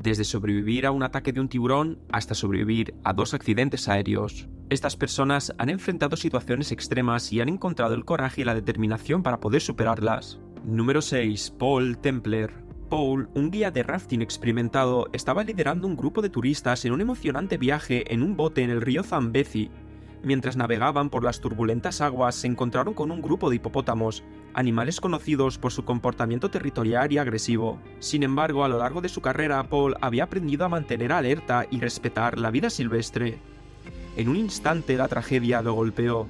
desde sobrevivir a un ataque de un tiburón hasta sobrevivir a 2 accidentes aéreos. Estas personas han enfrentado situaciones extremas y han encontrado el coraje y la determinación para poder superarlas. Número 6. Paul Templer. Paul, un guía de rafting experimentado, estaba liderando un grupo de turistas en un emocionante viaje en un bote en el río Zambezi. Mientras navegaban por las turbulentas aguas, se encontraron con un grupo de hipopótamos, animales conocidos por su comportamiento territorial y agresivo. Sin embargo, a lo largo de su carrera, Paul había aprendido a mantener alerta y respetar la vida silvestre. En un instante, la tragedia lo golpeó.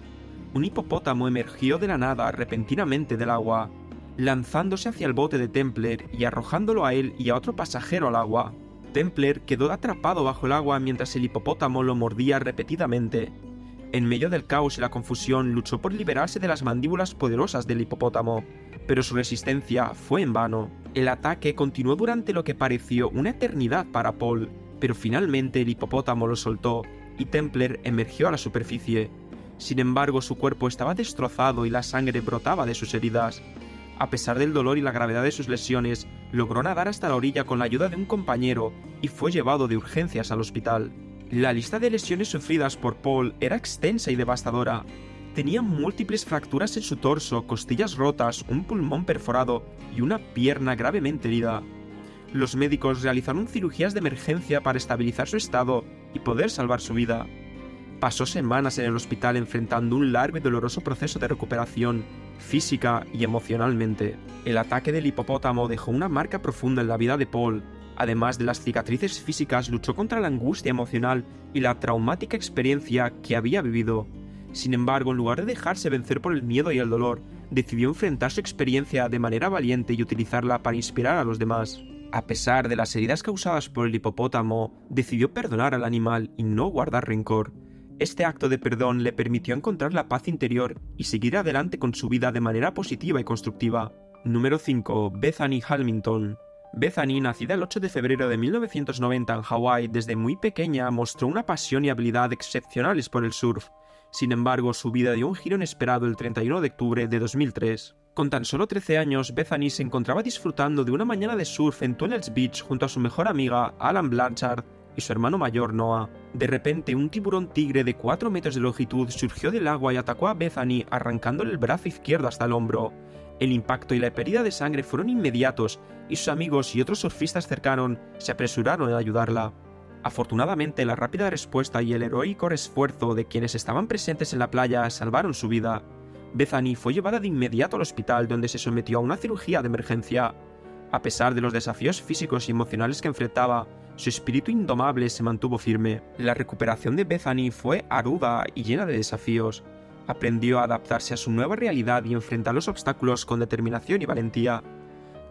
Un hipopótamo emergió de la nada repentinamente del agua, lanzándose hacia el bote de Templer y arrojándolo a él y a otro pasajero al agua. Templer quedó atrapado bajo el agua mientras el hipopótamo lo mordía repetidamente. En medio del caos y la confusión, luchó por liberarse de las mandíbulas poderosas del hipopótamo, pero su resistencia fue en vano. El ataque continuó durante lo que pareció una eternidad para Paul, pero finalmente el hipopótamo lo soltó y Templer emergió a la superficie. Sin embargo, su cuerpo estaba destrozado y la sangre brotaba de sus heridas. A pesar del dolor y la gravedad de sus lesiones, logró nadar hasta la orilla con la ayuda de un compañero y fue llevado de urgencias al hospital. La lista de lesiones sufridas por Paul era extensa y devastadora. Tenía múltiples fracturas en su torso, costillas rotas, un pulmón perforado y una pierna gravemente herida. Los médicos realizaron cirugías de emergencia para estabilizar su estado y poder salvar su vida. Pasó semanas en el hospital enfrentando un largo y doloroso proceso de recuperación, física y emocionalmente. El ataque del hipopótamo dejó una marca profunda en la vida de Paul. Además de las cicatrices físicas, luchó contra la angustia emocional y la traumática experiencia que había vivido. Sin embargo, en lugar de dejarse vencer por el miedo y el dolor, decidió enfrentar su experiencia de manera valiente y utilizarla para inspirar a los demás. A pesar de las heridas causadas por el hipopótamo, decidió perdonar al animal y no guardar rencor. Este acto de perdón le permitió encontrar la paz interior y seguir adelante con su vida de manera positiva y constructiva. Número 5. Bethany Hamilton. Bethany, nacida el 8 de febrero de 1990 en Hawái, desde muy pequeña mostró una pasión y habilidad excepcionales por el surf. Sin embargo, su vida dio un giro inesperado el 31 de octubre de 2003. Con tan solo 13 años, Bethany se encontraba disfrutando de una mañana de surf en Tunnels Beach junto a su mejor amiga, Alan Blanchard, y su hermano mayor, Noah. De repente, un tiburón tigre de 4 metros de longitud surgió del agua y atacó a Bethany, arrancándole el brazo izquierdo hasta el hombro. El impacto y la pérdida de sangre fueron inmediatos, y sus amigos y otros surfistas cercanos se apresuraron a ayudarla. Afortunadamente, la rápida respuesta y el heroico esfuerzo de quienes estaban presentes en la playa salvaron su vida. Bethany fue llevada de inmediato al hospital, donde se sometió a una cirugía de emergencia. A pesar de los desafíos físicos y emocionales que enfrentaba, su espíritu indomable se mantuvo firme. La recuperación de Bethany fue aruda y llena de desafíos. Aprendió a adaptarse a su nueva realidad y enfrentar los obstáculos con determinación y valentía.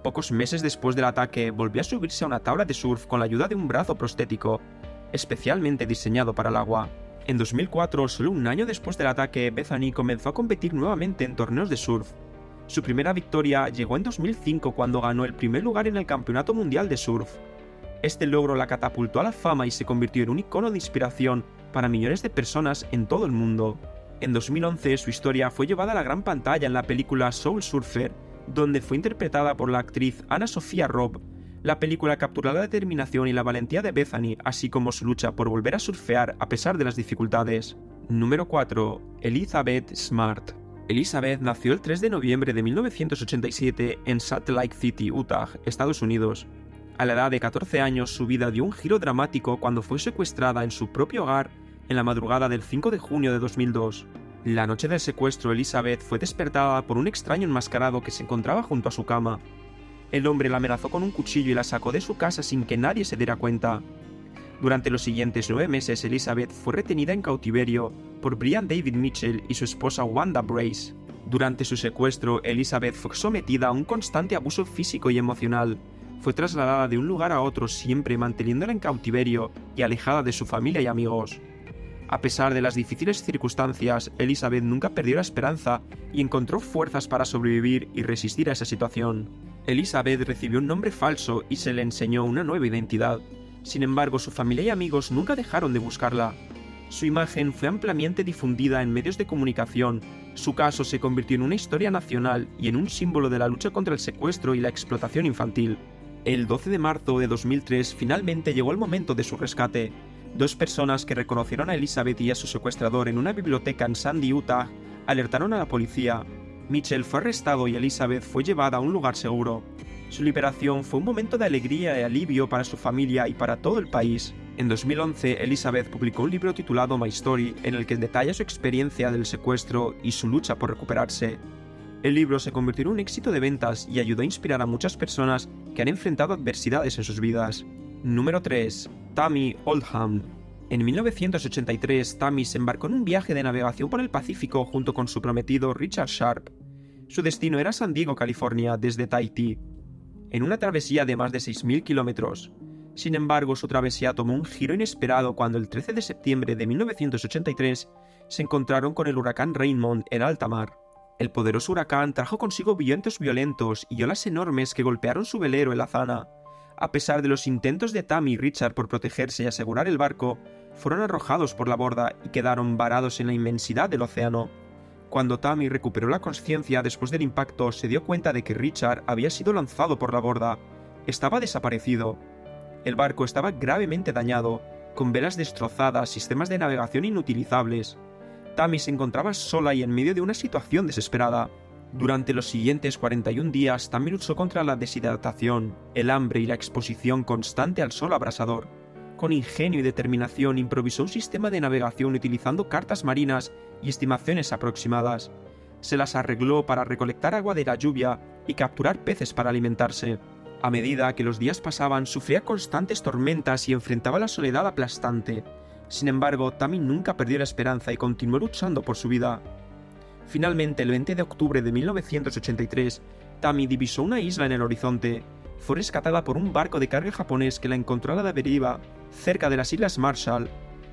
Pocos meses después del ataque, volvió a subirse a una tabla de surf con la ayuda de un brazo prostético, especialmente diseñado para el agua. En 2004, solo un año después del ataque, Bethany comenzó a competir nuevamente en torneos de surf. Su primera victoria llegó en 2005 cuando ganó el primer lugar en el Campeonato Mundial de Surf. Este logro la catapultó a la fama y se convirtió en un icono de inspiración para millones de personas en todo el mundo. En 2011, su historia fue llevada a la gran pantalla en la película Soul Surfer, donde fue interpretada por la actriz Anna Sophia Robb. La película capturó la determinación y la valentía de Bethany, así como su lucha por volver a surfear a pesar de las dificultades. Número 4. Elizabeth Smart. Elizabeth nació el 3 de noviembre de 1987 en Salt Lake City, Utah, Estados Unidos. A la edad de 14 años, su vida dio un giro dramático cuando fue secuestrada en su propio hogar en la madrugada del 5 de junio de 2002. La noche del secuestro, Elizabeth fue despertada por un extraño enmascarado que se encontraba junto a su cama. El hombre la amenazó con un cuchillo y la sacó de su casa sin que nadie se diera cuenta. Durante los siguientes 9 meses, Elizabeth fue retenida en cautiverio por Brian David Mitchell y su esposa Wanda Brace. Durante su secuestro, Elizabeth fue sometida a un constante abuso físico y emocional. Fue trasladada de un lugar a otro, siempre manteniéndola en cautiverio y alejada de su familia y amigos. A pesar de las difíciles circunstancias, Elizabeth nunca perdió la esperanza y encontró fuerzas para sobrevivir y resistir a esa situación. Elizabeth recibió un nombre falso y se le enseñó una nueva identidad. Sin embargo, su familia y amigos nunca dejaron de buscarla. Su imagen fue ampliamente difundida en medios de comunicación. Su caso se convirtió en una historia nacional y en un símbolo de la lucha contra el secuestro y la explotación infantil. El 12 de marzo de 2003 finalmente llegó el momento de su rescate. Dos personas que reconocieron a Elizabeth y a su secuestrador en una biblioteca en Sandy, Utah, alertaron a la policía. Mitchell fue arrestado y Elizabeth fue llevada a un lugar seguro. Su liberación fue un momento de alegría y alivio para su familia y para todo el país. En 2011, Elizabeth publicó un libro titulado My Story, en el que detalla su experiencia del secuestro y su lucha por recuperarse. El libro se convirtió en un éxito de ventas y ayudó a inspirar a muchas personas que han enfrentado adversidades en sus vidas. Número 3. Tammy Oldham. En 1983, Tammy se embarcó en un viaje de navegación por el Pacífico junto con su prometido Richard Sharp. Su destino era San Diego, California, desde Tahití, en una travesía de más de 6.000 kilómetros. Sin embargo, su travesía tomó un giro inesperado cuando el 13 de septiembre de 1983 se encontraron con el huracán Raymond en alta mar. El poderoso huracán trajo consigo vientos violentos y olas enormes que golpearon su velero en la zona. A pesar de los intentos de Tammy y Richard por protegerse y asegurar el barco, fueron arrojados por la borda y quedaron varados en la inmensidad del océano. Cuando Tammy recuperó la conciencia después del impacto, se dio cuenta de que Richard había sido lanzado por la borda. Estaba desaparecido. El barco estaba gravemente dañado, con velas destrozadas, sistemas de navegación inutilizables. Tammy se encontraba sola y en medio de una situación desesperada. Durante los siguientes 41 días, Tammy luchó contra la deshidratación, el hambre y la exposición constante al sol abrasador. Con ingenio y determinación improvisó un sistema de navegación utilizando cartas marinas y estimaciones aproximadas. Se las arregló para recolectar agua de la lluvia y capturar peces para alimentarse. A medida que los días pasaban, sufría constantes tormentas y enfrentaba la soledad aplastante. Sin embargo, Tammy nunca perdió la esperanza y continuó luchando por su vida. Finalmente, el 20 de octubre de 1983, Tammy divisó una isla en el horizonte. Fue rescatada por un barco de carga japonés que la encontró a la deriva cerca de las Islas Marshall.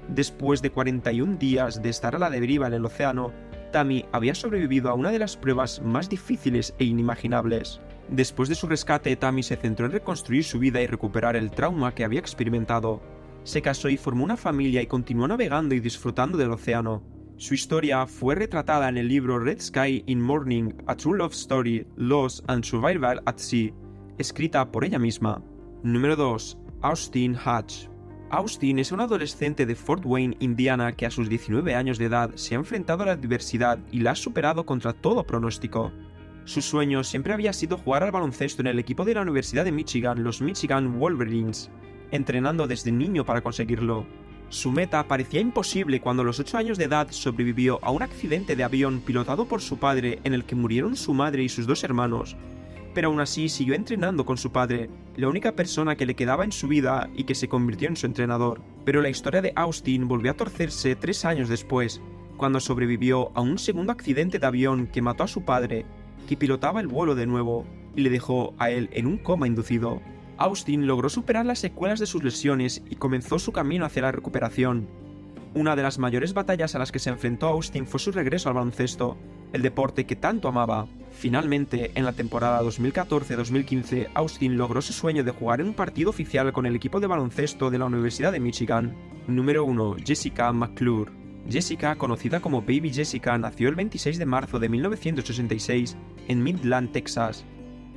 Después de 41 días de estar a la deriva en el océano, Tammy había sobrevivido a una de las pruebas más difíciles e inimaginables. Después de su rescate, Tammy se centró en reconstruir su vida y recuperar el trauma que había experimentado. Se casó y formó una familia y continuó navegando y disfrutando del océano. Su historia fue retratada en el libro Red Sky in Morning, A True Love Story, Loss and Survival at Sea, escrita por ella misma. Número 2. Austin Hatch. Austin es un adolescente de Fort Wayne, Indiana, que a sus 19 años de edad se ha enfrentado a la adversidad y la ha superado contra todo pronóstico. Su sueño siempre había sido jugar al baloncesto en el equipo de la Universidad de Michigan, los Michigan Wolverines, entrenando desde niño para conseguirlo. Su meta parecía imposible cuando a los 8 años de edad sobrevivió a un accidente de avión pilotado por su padre en el que murieron su madre y sus 2 hermanos. Pero aún así siguió entrenando con su padre, la única persona que le quedaba en su vida y que se convirtió en su entrenador. Pero la historia de Austin volvió a torcerse 3 años después, cuando sobrevivió a un segundo accidente de avión que mató a su padre, que pilotaba el vuelo de nuevo, y le dejó a él en un coma inducido. Austin logró superar las secuelas de sus lesiones y comenzó su camino hacia la recuperación. Una de las mayores batallas a las que se enfrentó Austin fue su regreso al baloncesto, el deporte que tanto amaba. Finalmente, en la temporada 2014-2015, Austin logró su sueño de jugar en un partido oficial con el equipo de baloncesto de la Universidad de Michigan. Número 1. Jessica McClure. Jessica, conocida como Baby Jessica, nació el 26 de marzo de 1966 en Midland, Texas.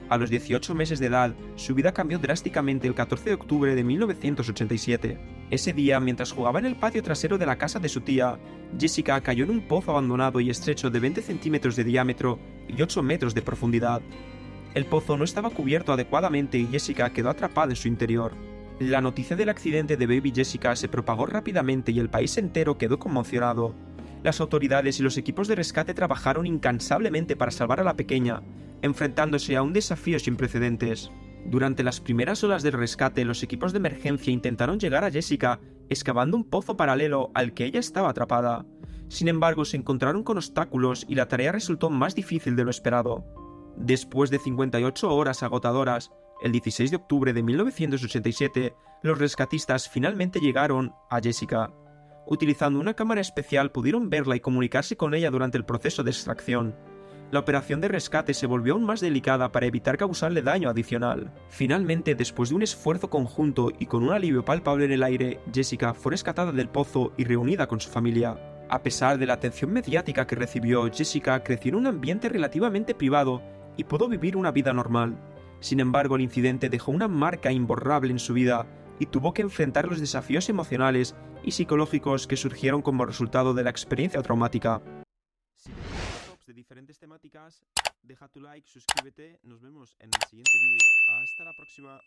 A los 18 meses de edad, su vida cambió drásticamente el 14 de octubre de 1987. Ese día, mientras jugaba en el patio trasero de la casa de su tía, Jessica cayó en un pozo abandonado y estrecho de 20 centímetros de diámetro y 8 metros de profundidad. El pozo no estaba cubierto adecuadamente y Jessica quedó atrapada en su interior. La noticia del accidente de Baby Jessica se propagó rápidamente y el país entero quedó conmocionado. Las autoridades y los equipos de rescate trabajaron incansablemente para salvar a la pequeña, enfrentándose a un desafío sin precedentes. Durante las primeras horas del rescate, los equipos de emergencia intentaron llegar a Jessica excavando un pozo paralelo al que ella estaba atrapada. Sin embargo, se encontraron con obstáculos y la tarea resultó más difícil de lo esperado. Después de 58 horas agotadoras, el 16 de octubre de 1987, los rescatistas finalmente llegaron a Jessica. Utilizando una cámara especial pudieron verla y comunicarse con ella durante el proceso de extracción. La operación de rescate se volvió aún más delicada para evitar causarle daño adicional. Finalmente, después de un esfuerzo conjunto y con un alivio palpable en el aire, Jessica fue rescatada del pozo y reunida con su familia. A pesar de la atención mediática que recibió, Jessica creció en un ambiente relativamente privado y pudo vivir una vida normal. Sin embargo, el incidente dejó una marca imborrable en su vida y tuvo que enfrentar los desafíos emocionales y psicológicos que surgieron como resultado de la experiencia traumática. Si te gustan tops de diferentes temáticas, deja tu like, suscríbete, nos vemos en el siguiente vídeo. Hasta la próxima.